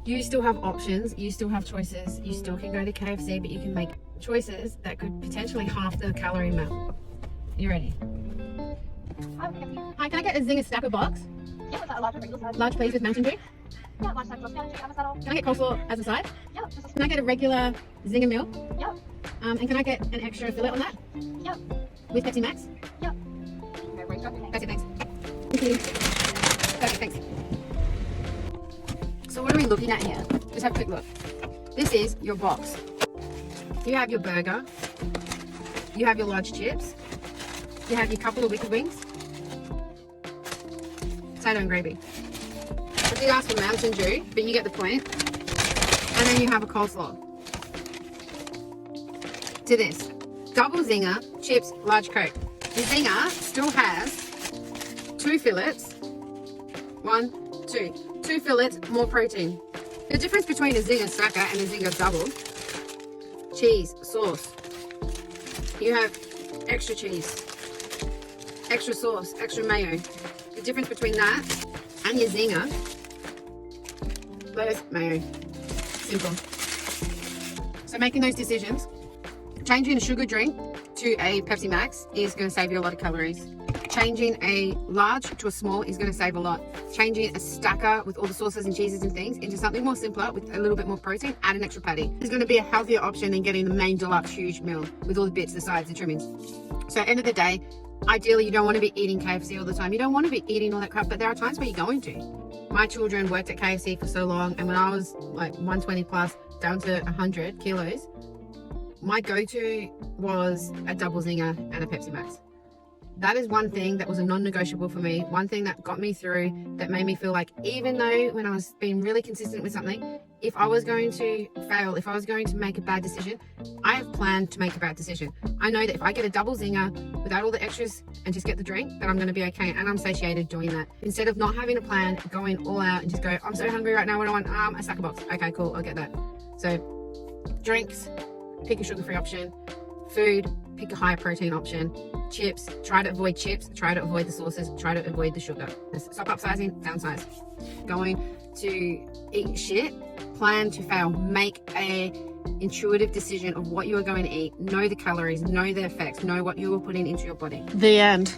You still have options, you still have choices, you still can go to KFC, but you can make choices that could potentially half the calorie amount. You ready? Hi, can I get a Zinger stacker box? Yeah, what's that, a large or regular size? Large please with Mountain Dew. Yeah, large size, chicken avocado. Can I get coleslaw as a side? Yeah, just a Can I get a regular Zinger meal? yeah, And can I get an extra fillet on that? yeah, With Pepsi Max? yeah. Okay, where's your name? That's it, thanks. Thank you. Perfect, thanks. So what are we looking at here? Just have a quick look. This is your box. You have your burger. You have your large chips. You have your couple of wicked wings. Potato and gravy. I did ask for Mountain Dew, but you get the point. And then you have a coleslaw. To this. Double Zinger, chips, large Coke. The Zinger still has 2 fillets. 1, 2. 2 fillets, more protein. The difference between a Zinger stacker and a Zinger double: cheese, sauce. You have extra cheese, extra sauce, extra mayo. The difference between that and your Zinger: lettuce, mayo. Simple. So making those decisions, changing a sugar drink to a Pepsi Max is going to save you a lot of calories. Changing a large to a small is going to save a lot. Changing a stacker with all the sauces and cheeses and things into something more simpler with a little bit more protein, add an extra patty, is going to be a healthier option than getting the main deluxe huge meal with all the bits, the sides, the trimmings. So at the end of the day, ideally you don't want to be eating KFC all the time. You don't want to be eating all that crap, but there are times where you're going to. My children worked at KFC for so long, and when I was like 120 plus down to 100 kilos, my go-to was a double Zinger and a Pepsi Max. That is one thing that was a non-negotiable for me. One thing that got me through, that made me feel like even though when I was being really consistent with something, if I was going to fail, if I was going to make a bad decision, I have planned to make a bad decision. I know that if I get a double Zinger without all the extras and just get the drink, that I'm going to be okay, and I'm satiated doing that. Instead of not having a plan, going all out and just go, I'm so hungry right now, what do I want? A stacker box. Okay, cool, I'll get that. So drinks, pick a sugar-free option. Food, pick a higher protein option. Chips, try to avoid chips, try to avoid the sauces, try to avoid the sugar. Stop upsizing, downsize. Going to eat shit, plan to fail. Make a intuitive decision of what you are going to eat. Know the calories, know the effects, know what you are putting into your body. The end.